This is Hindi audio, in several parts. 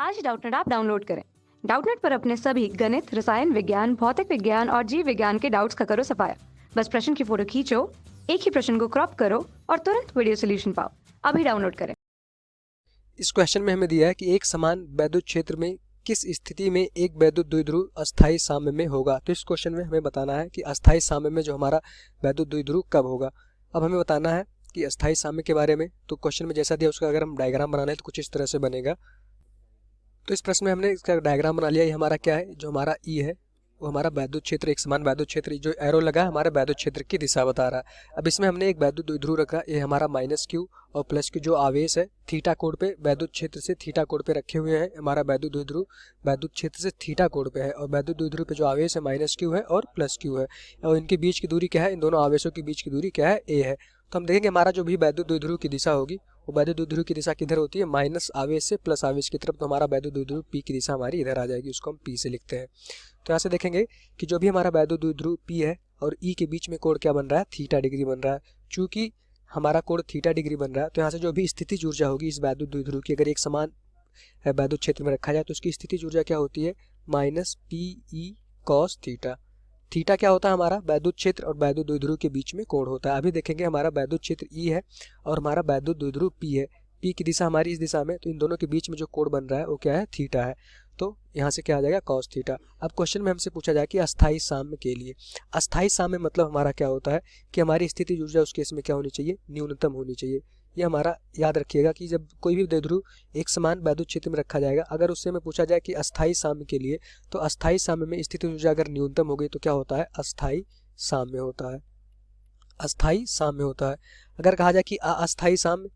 आज डाउटनेट ऐप डाउनलोड करें। डाउटनेट पर अपने सभी गणित, रसायन विज्ञान, भौतिक विज्ञान और जीव विज्ञान के डाउट्स का करो सफाया। बस प्रश्न की फोटो खींचो, एक ही प्रश्न को क्रॉप करो और तुरंत वीडियो सोल्यूशन पाओ। अभी डाउनलोड करें। इस क्वेश्चन में हमें दिया है कि एक समान वैद्युत क्षेत्र में किस स्थिति में एक वैद्युत द्विध्रुव अस्थायी साम्य में होगा। तो इस क्वेश्चन में हमें बताना है कि अस्थायी साम्य में जो हमारा वैद्युत द्विध्रुव कब होगा। अब हमें बताना है कि अस्थायी साम्य के बारे में। तो क्वेश्चन में जैसा दिया उसका अगर हम डायग्राम बनाना है तो कुछ इस तरह से बनेगा। तो इस प्रश्न में हमने इसका डायग्राम बना लिया। ये हमारा क्या है, जो हमारा ई है वो हमारा वैद्युत क्षेत्र, एक समान वैद्युत क्षेत्र, जो एरो लगा है हमारे वैद्युत क्षेत्र की दिशा बता रहा है। अब इसमें हमने एक वैद्युत द्विध्रुव रखा, ये हमारा -q और +q जो आवेश है थीटा कोण पे वैद्युत क्षेत्र से थीटा कोण पे रखे हुए हैं। हमारा वैद्युत द्विध्रुव वैद्युत क्षेत्र से थीटा कोण पे है और वैद्युत द्विध्रुव पे जो आवेश है -q है और +q है और इनके बीच की दूरी क्या है, इन दोनों आवेशों के बीच की दूरी क्या है, a है। तो हम देखेंगे हमारा जो भी वैद्युत द्विध्रुव की दिशा होगी वो वैद्युत द्विध्रुव की दिशा किधर होती है, माइनस आवेश से प्लस आवेश की तरफ। तो हमारा वैद्युत द्विध्रुव p की दिशा हमारी इधर आ जाएगी, उसको हम p से लिखते हैं। तो यहाँ से देखेंगे कि जो भी हमारा वैद्युत द्विध्रुव p है और e के बीच में कोण क्या बन रहा है, थीटा डिग्री बन रहा है। चूंकि हमारा कोण थीटा डिग्री बन रहा है तो यहाँ से जो भी स्थितिज ऊर्जा होगी इस वैद्युत द्विध्रुव की, अगर एक समान वैद्युत क्षेत्र में रखा जाए तो उसकी स्थितिज ऊर्जा क्या होती है, -pe cos थीटा। थीटा क्या होता है, हमारा वैद्युत क्षेत्र और वैद्युत द्विध्रुव के बीच में कोण होता है। अभी देखेंगे हमारा वैद्युत क्षेत्र E है और हमारा वैद्युत द्विध्रुव P है। P की दिशा हमारी इस दिशा में, तो इन दोनों के बीच में जो कोण बन रहा है वो क्या है, थीटा है। तो यहाँ से क्या आ जाएगा, cos थीटा। अब क्वेश्चन में हमसे पूछा जाए कि अस्थायी साम्य के लिए, अस्थायी साम्य मतलब हमारा क्या होता है कि हमारी स्थितिज ऊर्जा उस केस में क्या होनी चाहिए, न्यूनतम होनी चाहिए। ये हमारा याद रखिएगा कि जब कोई भी द्विध्रुव एक समान वैद्युत क्षेत्र में रखा जाएगा, अगर उससे हमें पूछा जाए कि अस्थायी साम्य के लिए, तो अस्थायी साम्य में स्थितिज ऊर्जा अगर न्यूनतम हो गई तो क्या होता है, अस्थायी साम्य होता है। अस्थायी साम्य होता है। अगर कहा जाए कि अस्थायी साम्य,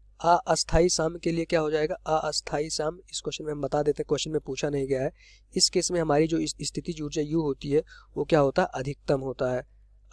अस्थायी साम्य के लिए क्या हो जाएगा, अस्थायी साम्य। इस क्वेश्चन में हम बता देते हैं, क्वेश्चन में पूछा नहीं गया है। इस केस में हमारी जो स्थितिज ऊर्जा U होती है वो क्या होता है, अधिकतम होता है।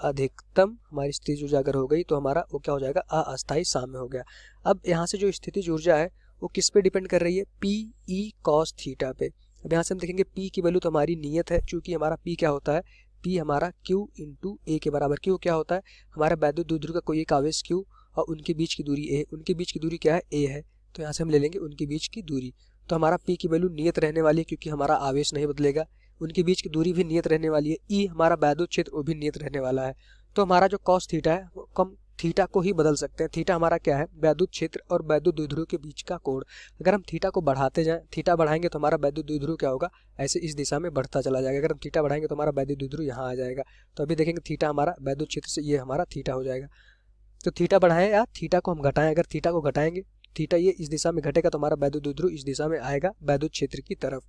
अधिकतम हमारी स्थितिज ऊर्जा अगर हो गई तो हमारा वो क्या हो जाएगा, अस्थायी साम्य हो गया। अब यहाँ से जो स्थितिज ऊर्जा है वो किस पे डिपेंड कर रही है, PE cos थीटा पे। अब यहाँ से हम देखेंगे P की वैल्यू तो हमारी नियत है, चूंकि हमारा P क्या होता है, P हमारा Q इंटू A के बराबर। Q क्या होता है, हमारा वैद्युत द्विध्रुव का कोई एक आवेश Q और उनके बीच की दूरी A, उनके बीच की दूरी क्या है, A है। तो यहाँ से हम ले लेंगे उनके बीच की दूरी। तो हमारा P की वैल्यू नियत रहने वाली है क्योंकि हमारा आवेश नहीं बदलेगा। उनके बीच की दूरी भी नियत रहने वाली है। E हमारा वैद्युत क्षेत्र वो भी नियत रहने वाला है। तो हमारा जो cos थीटा है वो कम थीटा को ही बदल सकते हैं। थीटा हमारा क्या है, वैद्युत क्षेत्र और वैद्युत द्विध्रुव के बीच का कोण। अगर हम थीटा को बढ़ाते जाएं, थीटा बढ़ाएंगे तो हमारा वैद्युत द्विध्रुव क्या होगा, ऐसे इस दिशा में बढ़ता चला जाएगा। अगर हम थीटा बढ़ाएंगे तो हमारा वैद्युत द्विध्रुव यहाँ आ जाएगा। तो अभी देखेंगे थीटा हमारा वैद्युत क्षेत्र से ये हमारा थीटा हो जाएगा। तो थीटा बढ़ाएं या थीटा को हम घटाएं, अगर थीटा को घटाएंगे, थीटा ये इस दिशा में घटेगा तो हमारा वैद्युत द्विध्रुव इस दिशा में आएगा, वैद्युत क्षेत्र की तरफ।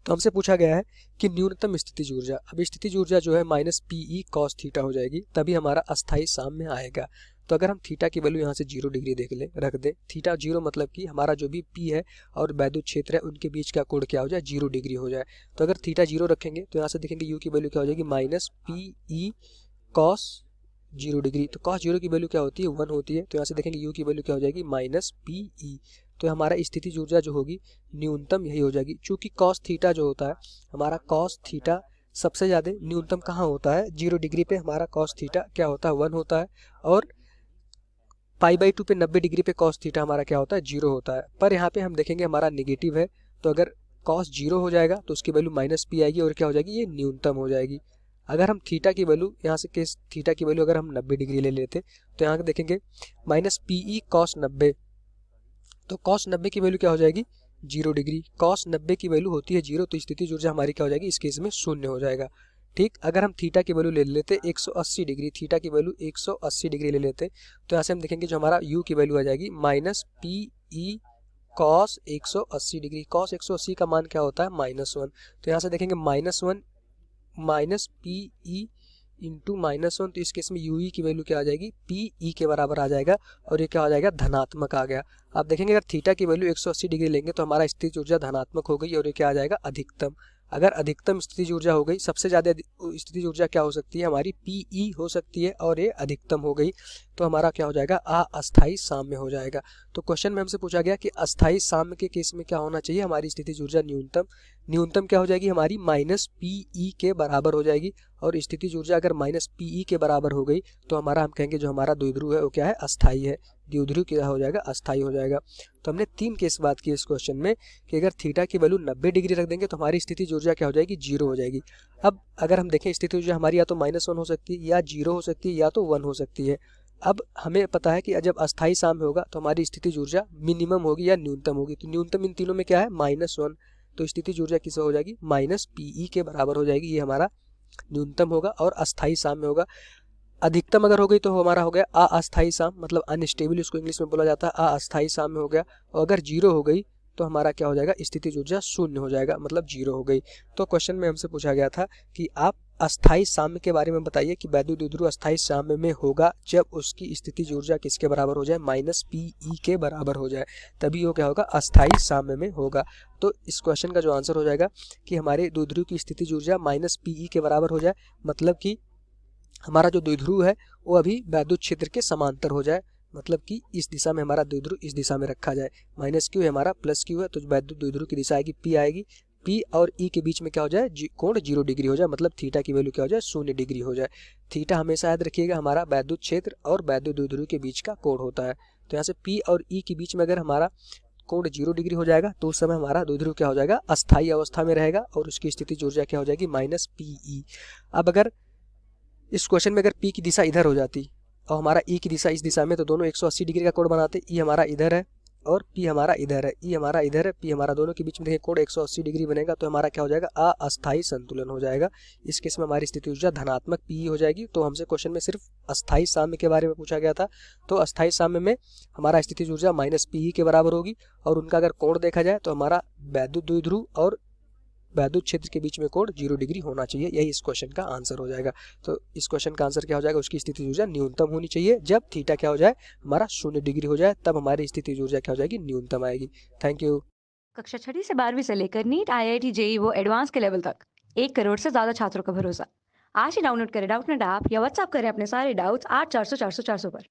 तो हमसे पूछा गया है कि न्यूनतम स्थितिज ऊर्जा। अब स्थितिज ऊर्जा जो है -PE cos थीटा हो जाएगी, तभी हमारा अस्थायी साम्य आएगा। तो अगर हम थीटा की वैल्यू यहाँ से 0 डिग्री देख लें, रख दें, थीटा 0 मतलब कि हमारा जो भी P है और वैद्युत क्षेत्र है उनके बीच का कोण क्या हो जाए, 0 डिग्री हो जाए। तो अगर थीटा 0 रखेंगे तो यहाँ से देखेंगे U की वैल्यू क्या हो जाएगी, -PE cos 0 डिग्री। तो cos 0 की वैल्यू क्या होती है, 1 होती है। तो यहाँ से देखेंगे U की वैल्यू क्या हो जाएगी, -PE। तो हमारा स्थितिज ऊर्जा जो होगी न्यूनतम यही हो जाएगी। चूंकि cos थीटा जो होता है, हमारा cos थीटा सबसे ज़्यादा न्यूनतम कहाँ होता है, 0 डिग्री पे हमारा cos थीटा क्या होता है, 1 होता है। और π/2 पे 90 डिग्री पे cos थीटा हमारा क्या होता है, 0 होता है। पर यहाँ पे हम देखेंगे हमारा नेगेटिव है, तो अगर cos 0 हो जाएगा तो उसकी वैल्यू -P आएगी और क्या हो जाएगी, ये न्यूनतम हो जाएगी। अगर हम थीटा की वैल्यू यहाँ से केस थीटा की वैल्यू अगर हम 90 डिग्री ले लेते तो यहाँ देखेंगे -PE cos 90। तो cos 90 की वैल्यू क्या हो जाएगी, 0 डिग्री। cos 90 की वैल्यू होती है 0, तो स्थितिज ऊर्जा हमारी क्या हो जाएगी, इस केस में 0 हो जाएगा। ठीक, अगर हम थीटा की वैल्यू ले लेते 180 डिग्री, थीटा की वैल्यू 180 डिग्री ले लेते तो यहाँ से हम देखेंगे जो हमारा U की वैल्यू आ जाएगी -PE cos 180 डिग्री। cos 180 का मान क्या होता है, -1। तो यहाँ से देखेंगे -1 -PE इंटू -1, तो इस केस में UE की वैल्यू क्या आ जाएगी, PE के बराबर आ जाएगा और ये क्या आ जाएगा, धनात्मक आ गया। आप देखेंगे अगर थीटा की वैल्यू 180 डिग्री लेंगे तो हमारा स्थितिज ऊर्जा धनात्मक हो गई और ये क्या आ जाएगा, अधिकतम। अगर अधिकतम स्थितिज ऊर्जा हो गई, सबसे ज़्यादा स्थितिज ऊर्जा क्या हो सकती है, हमारी PE हो सकती है और ये अधिकतम हो गई। तो हमारा क्या हो जाएगा, अस्थाई साम्य हो जाएगा। तो क्वेश्चन में हमसे पूछा गया कि अस्थाई साम्य के केस में क्या होना चाहिए, हमारी स्थितिज ऊर्जा न्यूनतम न्यूनतम क्या हो जाएगी हमारी, माइनस पीई के बराबर हो जाएगी। और स्थितिज ऊर्जा अगर माइनस पीई के बराबर हो गई तो हमारा, हम कहेंगे जो हमारा द्विध्रुव है वो क्या है, अस्थाई है। द्विध्रुव क्या हो जाएगा, अस्थाई हो जाएगा। तो हमने 3 केस बात की इस क्वेश्चन में कि अगर थीटा की वैल्यू 90 डिग्री रख देंगे तो हमारी स्थितिज ऊर्जा क्या हो जाएगी, 0 हो जाएगी। अब अगर हम देखें स्थितिज ऊर्जा हमारी या तो -1 हो सकती है, या 0 हो सकती है, या तो 1 हो सकती है। अब हमें पता है कि जब अस्थाई साम्य होगा तो हमारी स्थितिज ऊर्जा मिनिमम होगी या न्यूनतम होगी। तो न्यूनतम इन तीनों में क्या है, -1। तो स्थितिज ऊर्जा किस हो जाएगी, माइनस पीई के बराबर हो जाएगी। ये हमारा न्यूनतम होगा और अस्थाई साम्य होगा। अधिकतम अगर हो गई तो हमारा हो गया अस्थाई साम्य, मतलब अनस्टेबल इसको इंग्लिश में बोला जाता है, अस्थाई साम्य हो गया। और अगर 0 हो गई तो हमारा क्या हो जाएगा, स्थितिज ऊर्जा 0 हो जाएगा, मतलब 0 हो गई। तो क्वेश्चन में हमसे पूछा गया था कि आप अस्थाई साम्य के बारे में बताइए कि वैद्युत द्विध्रुव अस्थाई साम्य में होगा जब उसकी स्थितिज ऊर्जा किसके बराबर हो जाए, माइनस पीई के बराबर हो जाए, तभी वो क्या होगा, अस्थाई साम्य में होगा। तो इस क्वेश्चन का जो आंसर हो जाएगा कि हमारे द्विध्रुव की स्थितिज ऊर्जा माइनस पीई के बराबर हो जाए, मतलब कि हमारा जो द्विध्रुव है वो अभी वैद्युत क्षेत्र के समांतर हो जाए, मतलब कि इस दिशा में हमारा द्विध्रुव इस दिशा में रखा जाए। माइनस क्यू है हमारा, प्लस क्यू है, तो वैद्युत द्विध्रुव की दिशा आएगी पी आएगी। पी और ई के बीच में क्या हो जाए, कोण 0 डिग्री हो जाए, मतलब थीटा की वैल्यू क्या हो जाए, 0 डिग्री हो जाए। थीटा हमेशा याद रखिएगा हमारा वैद्युत क्षेत्र और वैद्युत द्विध्रुव के बीच का कोण होता है। तो यहाँ से पी और ई के बीच में अगर हमारा कोण 0 डिग्री हो जाएगा तो उस समय हमारा द्विध्रुव क्या हो जाएगा, अस्थायी अवस्था में रहेगा और उसकी स्थितिज ऊर्जा क्या हो जाएगी, माइनस पीई। अब अगर इस क्वेश्चन में अगर P की दिशा इधर हो जाती और हमारा E की दिशा इस दिशा में, तो दोनों 180 डिग्री का कोण बनाते। E हमारा इधर है और P हमारा इधर है, E हमारा इधर है, P हमारा, दोनों के बीच में देखिए कोण 180 डिग्री बनेगा। तो हमारा क्या हो जाएगा, अस्थायी संतुलन हो जाएगा। इस केस में हमारी स्थिति ऊर्जा धनात्मक P हो जाएगी। तो हमसे क्वेश्चन में सिर्फ अस्थायी साम्य के बारे में पूछा गया था। तो अस्थायी साम्य में हमारा स्थिति ऊर्जा माइनस पीई के बराबर होगी और उनका अगर कोण देखा जाए तो हमारा वैद्युत द्विध्रुव और वैद्युत क्षेत्र के बीच में कोण 0 डिग्री होना चाहिए। यही इस क्वेश्चन का आंसर हो जाएगा। तो इस क्वेश्चन का आंसर क्या हो जाएगा, उसकी स्थितिज ऊर्जा न्यूनतम होनी चाहिए जब थीटा क्या हो जाए, हमारा 0 डिग्री हो जाए, तब हमारी स्थितिज ऊर्जा क्या हो जाएगी, न्यूनतम आएगी। Thank you. कक्षा 6वीं से 12वीं से लेकर नीट, IIT, जेईई वो एडवांस के लेवल तक 1 करोड़ से ज्यादा छात्रों का भरोसा। आज ही डाउनलोड करें डाउटनेट ऐप या व्हाट्सएप करें अपने सारे डाउट्स 8400 400 400 पर।